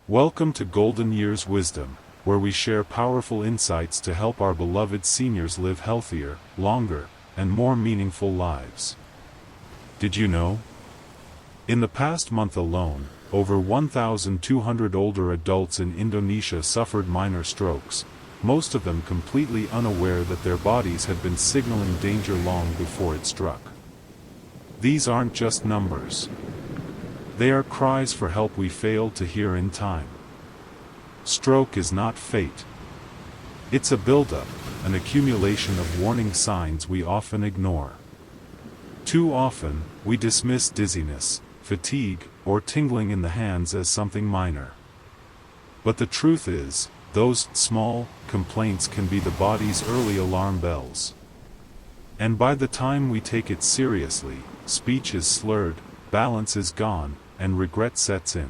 Welcome to Golden Years Wisdom, where we share powerful insights to help our beloved seniors live healthier, longer, and more meaningful lives. Did you know? In the past month alone, over 1,200 older adults in Indonesia suffered minor strokes, most of them completely unaware that their bodies had been signaling danger long before it struck. These aren't just numbers. They are cries for help we failed to hear in time. Stroke is not fate. It's a buildup, an accumulation of warning signs we often ignore. Too often, we dismiss dizziness, fatigue, or tingling in the hands as something minor. But the truth is, those small complaints can be the body's early alarm bells. And by the time we take it seriously, speech is slurred, balance is gone, and regret sets in.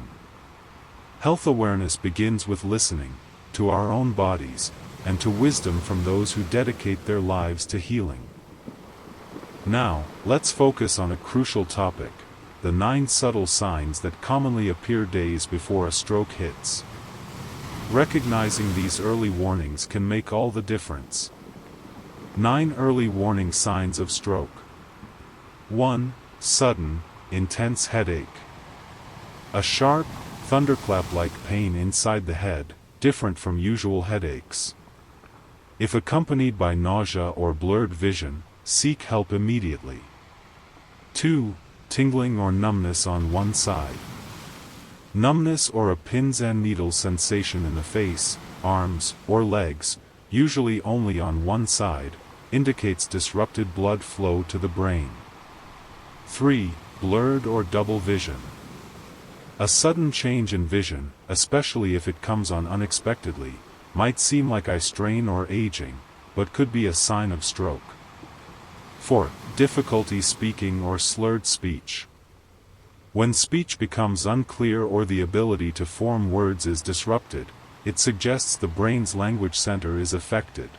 Health awareness begins with listening to our own bodies, and to wisdom from those who dedicate their lives to healing. Now, let's focus on a crucial topic: the 9 subtle signs that commonly appear days before a stroke hits. Recognizing these early warnings can make all the difference. 9 early warning signs of stroke. 1. Sudden, intense headache. A sharp, thunderclap-like pain inside the head, different from usual headaches. If accompanied by nausea or blurred vision, seek help immediately. 2. Tingling or numbness on one side. Numbness or a pins and needles sensation in the face, arms, or legs, usually only on one side, indicates disrupted blood flow to the brain. 3. Blurred or double vision. A sudden change in vision, especially if it comes on unexpectedly, might seem like eye strain or aging, but could be a sign of stroke. 4. Difficulty speaking or slurred speech. When speech becomes unclear or the ability to form words is disrupted, it suggests the brain's language center is affected.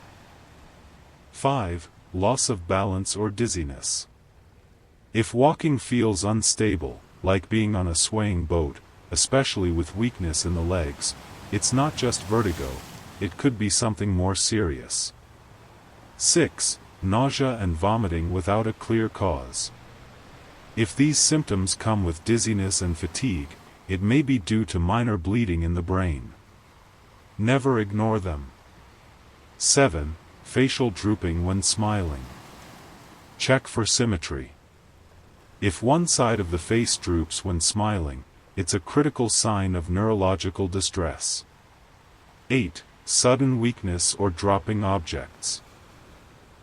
5. Loss of balance or dizziness. If walking feels unstable, like being on a swaying boat, especially with weakness in the legs, it's not just vertigo, it could be something more serious. 6. Nausea and vomiting without a clear cause. If these symptoms come with dizziness and fatigue, it may be due to minor bleeding in the brain. Never ignore them. 7. Facial drooping when smiling. Check for symmetry. If one side of the face droops when smiling, it's a critical sign of neurological distress. 8. Sudden weakness or dropping objects.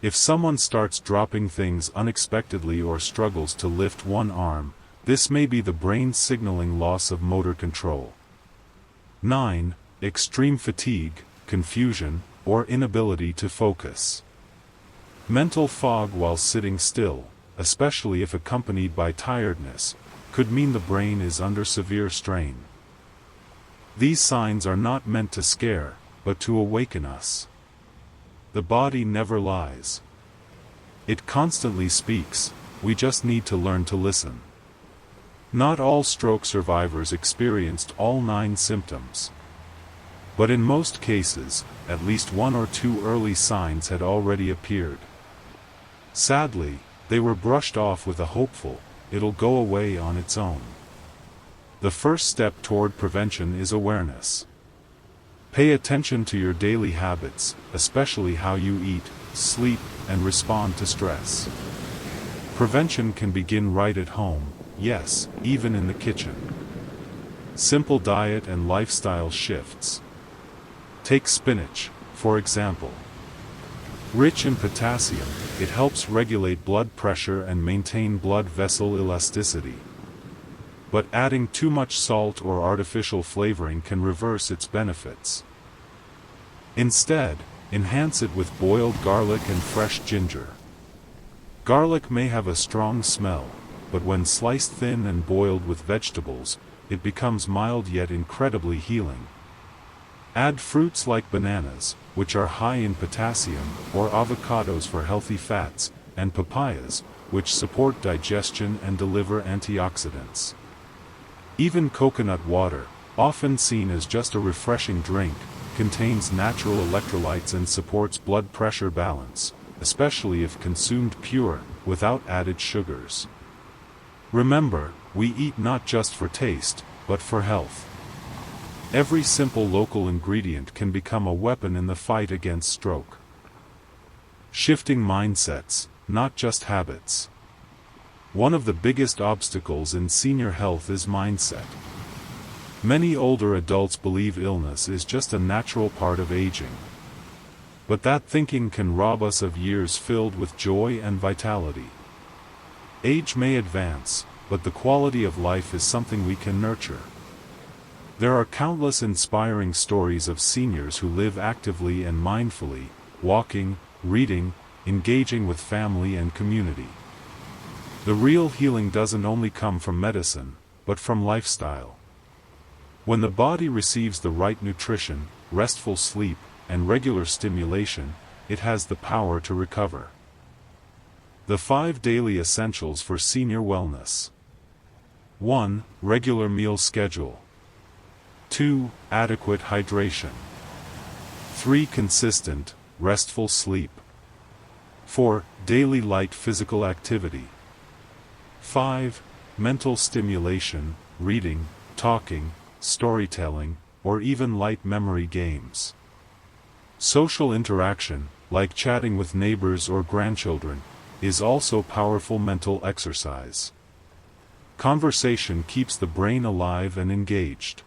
If someone starts dropping things unexpectedly or struggles to lift one arm, this may be the brain signaling loss of motor control. 9. Extreme fatigue, confusion, or inability to focus. Mental fog while sitting still, especially if accompanied by tiredness, could mean the brain is under severe strain. These signs are not meant to scare, but to awaken us. The body never lies. It constantly speaks, we just need to learn to listen. Not all stroke survivors experienced all 9 symptoms. But in most cases, at least 1 or 2 early signs had already appeared. Sadly, they were brushed off with a hopeful, "it'll go away on its own." The first step toward prevention is awareness. Pay attention to your daily habits, especially how you eat, sleep, and respond to stress. Prevention can begin right at home, yes, even in the kitchen. Simple diet and lifestyle shifts. Take spinach, for example. Rich in potassium, it helps regulate blood pressure and maintain blood vessel elasticity. But adding too much salt or artificial flavoring can reverse its benefits. Instead, enhance it with boiled garlic and fresh ginger. Garlic may have a strong smell, but when sliced thin and boiled with vegetables, it becomes mild yet incredibly healing. Add fruits like bananas, which are high in potassium, or avocados for healthy fats, and papayas, which support digestion and deliver antioxidants. Even coconut water, often seen as just a refreshing drink, contains natural electrolytes and supports blood pressure balance, especially if consumed pure, without added sugars. Remember, we eat not just for taste, but for health. Every simple local ingredient can become a weapon in the fight against stroke. Shifting mindsets, not just habits. One of the biggest obstacles in senior health is mindset. Many older adults believe illness is just a natural part of aging. But that thinking can rob us of years filled with joy and vitality. Age may advance, but the quality of life is something we can nurture. There are countless inspiring stories of seniors who live actively and mindfully, walking, reading, engaging with family and community. The real healing doesn't only come from medicine, but from lifestyle. When the body receives the right nutrition, restful sleep, and regular stimulation, it has the power to recover. The 5 daily essentials for senior wellness. 1. Regular meal schedule. 2. Adequate hydration. 3. Consistent, restful sleep. 4. Daily light physical activity. 5. Mental stimulation, reading, talking, storytelling, or even light memory games. Social interaction, like chatting with neighbors or grandchildren, is also powerful mental exercise. Conversation keeps the brain alive and engaged.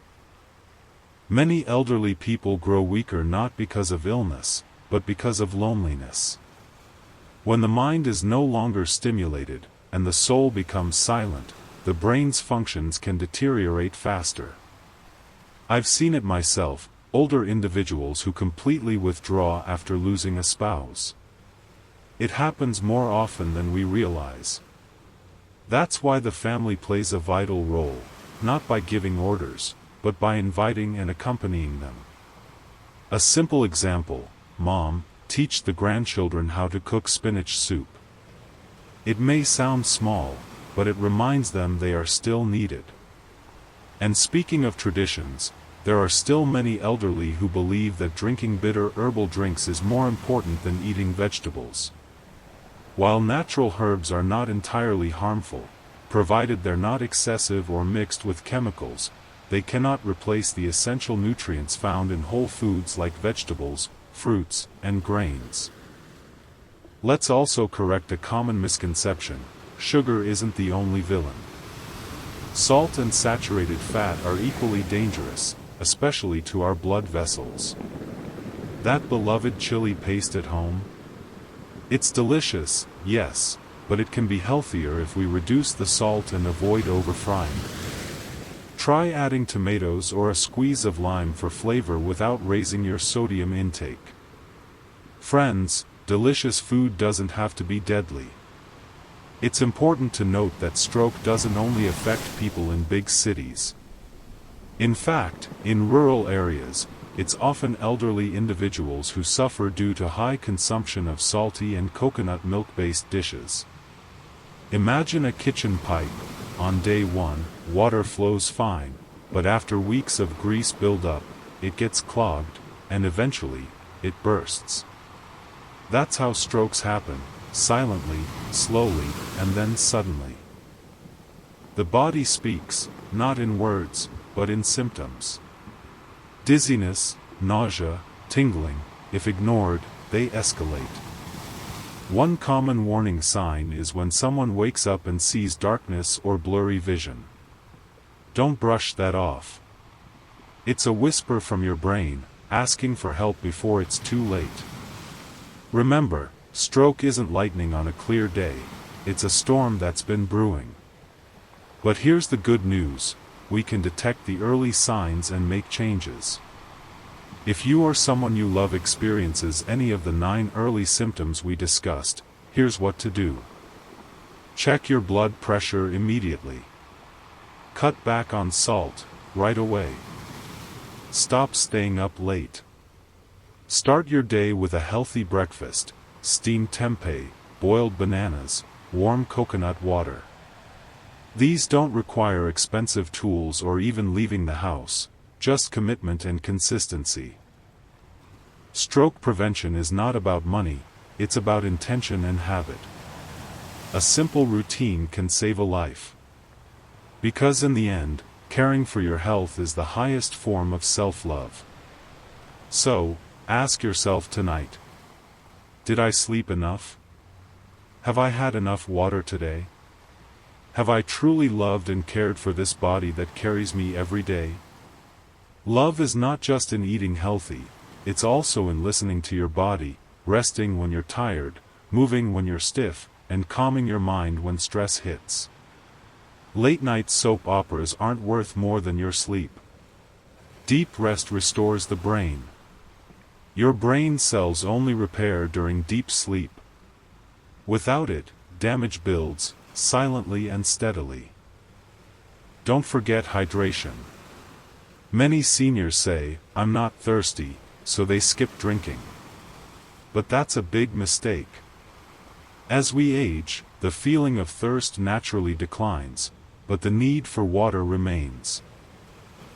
Many elderly people grow weaker not because of illness, but because of loneliness. When the mind is no longer stimulated, and the soul becomes silent, the brain's functions can deteriorate faster. I've seen it myself, older individuals who completely withdraw after losing a spouse. It happens more often than we realize. That's why the family plays a vital role, not by giving orders, but by inviting and accompanying them. A simple example: Mom, teach the grandchildren how to cook spinach soup. It may sound small, but it reminds them they are still needed. And speaking of traditions, there are still many elderly who believe that drinking bitter herbal drinks is more important than eating vegetables. While natural herbs are not entirely harmful, provided they're not excessive or mixed with chemicals, they cannot replace the essential nutrients found in whole foods like vegetables, fruits, and grains. Let's also correct a common misconception: sugar isn't the only villain. Salt and saturated fat are equally dangerous, especially to our blood vessels. That beloved chili paste at home? It's delicious, yes, but it can be healthier if we reduce the salt and avoid over-frying. Try adding tomatoes or a squeeze of lime for flavor without raising your sodium intake. Friends, delicious food doesn't have to be deadly. It's important to note that stroke doesn't only affect people in big cities. In fact, in rural areas, it's often elderly individuals who suffer due to high consumption of salty and coconut milk-based dishes. Imagine a kitchen pipe. On day 1, water flows fine, but after weeks of grease buildup, it gets clogged, and eventually, it bursts. That's how strokes happen, silently, slowly, and then suddenly. The body speaks, not in words, but in symptoms. Dizziness, nausea, tingling. If ignored, they escalate. One common warning sign is when someone wakes up and sees darkness or blurry vision. Don't brush that off. It's a whisper from your brain, asking for help before it's too late. Remember, stroke isn't lightning on a clear day, it's a storm that's been brewing. But here's the good news: we can detect the early signs and make changes. If you or someone you love experiences any of the 9 early symptoms we discussed, here's what to do. Check your blood pressure immediately. Cut back on salt, right away. Stop staying up late. Start your day with a healthy breakfast: steamed tempeh, boiled bananas, warm coconut water. These don't require expensive tools or even leaving the house, just commitment and consistency. Stroke prevention is not about money, it's about intention and habit. A simple routine can save a life. Because in the end, caring for your health is the highest form of self-love. So, ask yourself tonight. Did I sleep enough? Have I had enough water today? Have I truly loved and cared for this body that carries me every day? Love is not just in eating healthy, it's also in listening to your body, resting when you're tired, moving when you're stiff, and calming your mind when stress hits. Late-night soap operas aren't worth more than your sleep. Deep rest restores the brain. Your brain cells only repair during deep sleep. Without it, damage builds, silently and steadily. Don't forget hydration. Many seniors say, "I'm not thirsty," so they skip drinking. But that's a big mistake. As we age, the feeling of thirst naturally declines, but the need for water remains.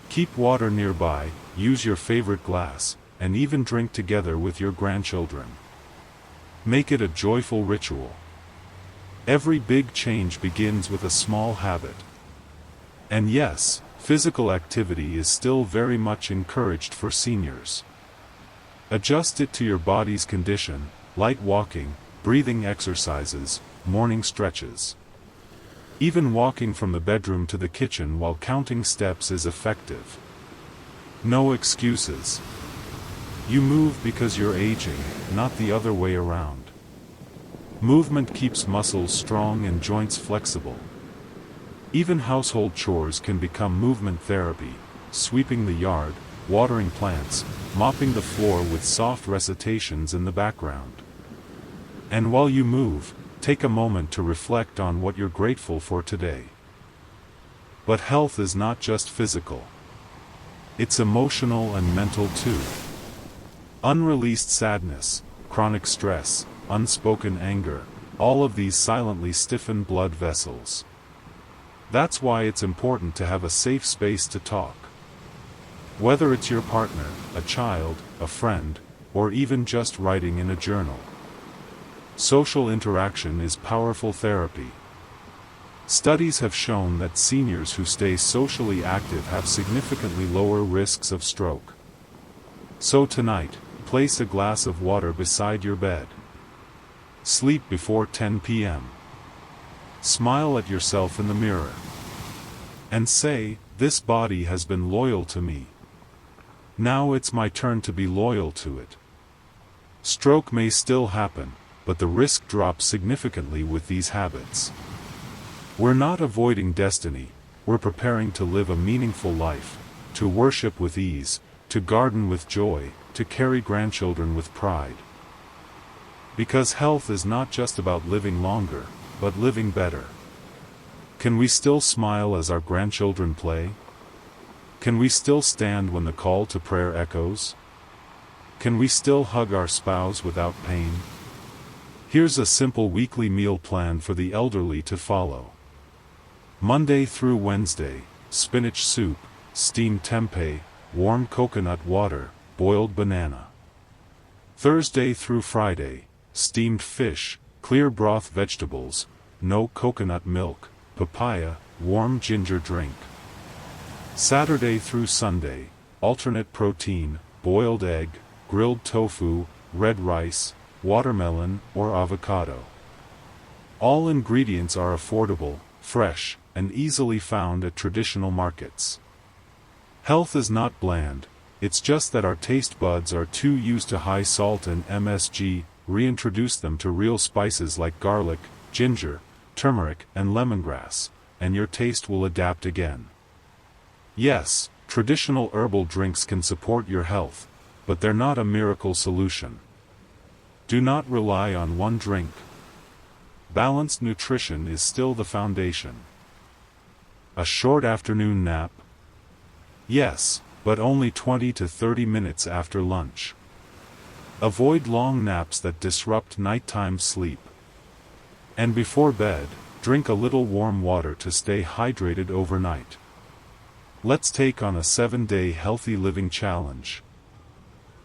Keep water nearby, use your favorite glass, and even drink together with your grandchildren. Make it a joyful ritual. Every big change begins with a small habit. And yes, physical activity is still very much encouraged for seniors. Adjust it to your body's condition: light walking, breathing exercises, morning stretches. Even walking from the bedroom to the kitchen while counting steps is effective. No excuses. You move because you're aging, not the other way around. Movement keeps muscles strong and joints flexible. Even household chores can become movement therapy: sweeping the yard, watering plants, mopping the floor with soft recitations in the background. And while you move, take a moment to reflect on what you're grateful for today. But health is not just physical. It's emotional and mental too. Unreleased sadness, chronic stress, unspoken anger, all of these silently stiffen blood vessels. That's why it's important to have a safe space to talk. Whether it's your partner, a child, a friend, or even just writing in a journal. Social interaction is powerful therapy. Studies have shown that seniors who stay socially active have significantly lower risks of stroke. So tonight, place a glass of water beside your bed. Sleep before 10 p.m. Smile at yourself in the mirror. And say, "This body has been loyal to me. Now it's my turn to be loyal to it." Stroke may still happen, but the risk drops significantly with these habits. We're not avoiding destiny, we're preparing to live a meaningful life, to worship with ease, to garden with joy, to carry grandchildren with pride. Because health is not just about living longer, but living better. Can we still smile as our grandchildren play? Can we still stand when the call to prayer echoes? Can we still hug our spouse without pain? Here's a simple weekly meal plan for the elderly to follow. Monday through Wednesday: spinach soup, steamed tempeh, warm coconut water, boiled banana. Thursday through Friday: steamed fish, clear broth vegetables, no coconut milk, papaya, warm ginger drink. Saturday through Sunday: alternate protein, boiled egg, grilled tofu, red rice, watermelon, or avocado. All ingredients are affordable, fresh, and easily found at traditional markets. Health is not bland, it's just that our taste buds are too used to high salt and MSG. Reintroduce them to real spices like garlic, ginger, turmeric, and lemongrass, and your taste will adapt again. Yes, traditional herbal drinks can support your health, but they're not a miracle solution. Do not rely on one drink. Balanced nutrition is still the foundation. A short afternoon nap? Yes, but only 20 to 30 minutes after lunch. Avoid long naps that disrupt nighttime sleep. And before bed, drink a little warm water to stay hydrated overnight. Let's take on a 7-day healthy living challenge.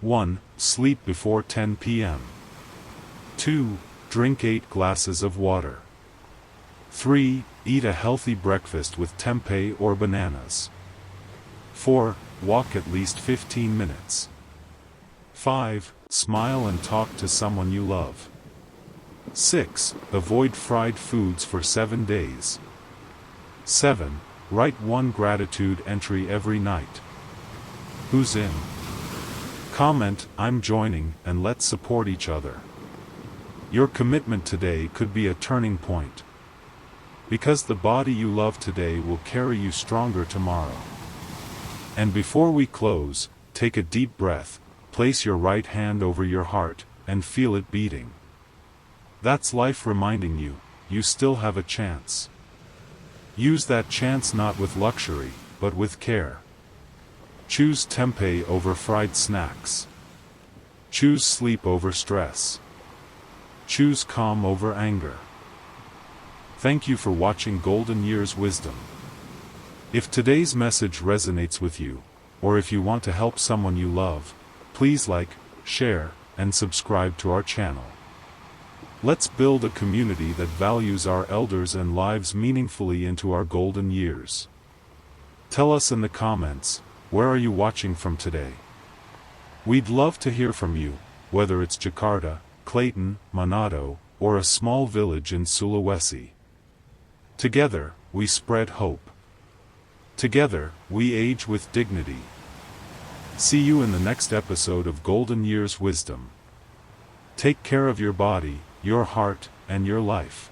1. Sleep before 10 p.m. 2. Drink 8 glasses of water. 3. Eat a healthy breakfast with tempeh or bananas. 4. Walk at least 15 minutes. 5. Smile and talk to someone you love. 6. Avoid fried foods for 7 days. 7. Write one gratitude entry every night. Who's in? Comment, "I'm joining," and let's support each other. Your commitment today could be a turning point. Because the body you love today will carry you stronger tomorrow. And before we close, take a deep breath, place your right hand over your heart, and feel it beating. That's life reminding you, you still have a chance. Use that chance not with luxury, but with care. Choose tempeh over fried snacks. Choose sleep over stress. Choose calm over anger. Thank you for watching Golden Years Wisdom. If today's message resonates with you, or if you want to help someone you love, please like, share, and subscribe to our channel. Let's build a community that values our elders and lives meaningfully into our golden years. Tell us in the comments, where are you watching from today? We'd love to hear from you, whether it's Jakarta, Clayton, Manado, or a small village in Sulawesi. Together, we spread hope. Together, we age with dignity. See you in the next episode of Golden Years Wisdom. Take care of your body, your heart, and your life.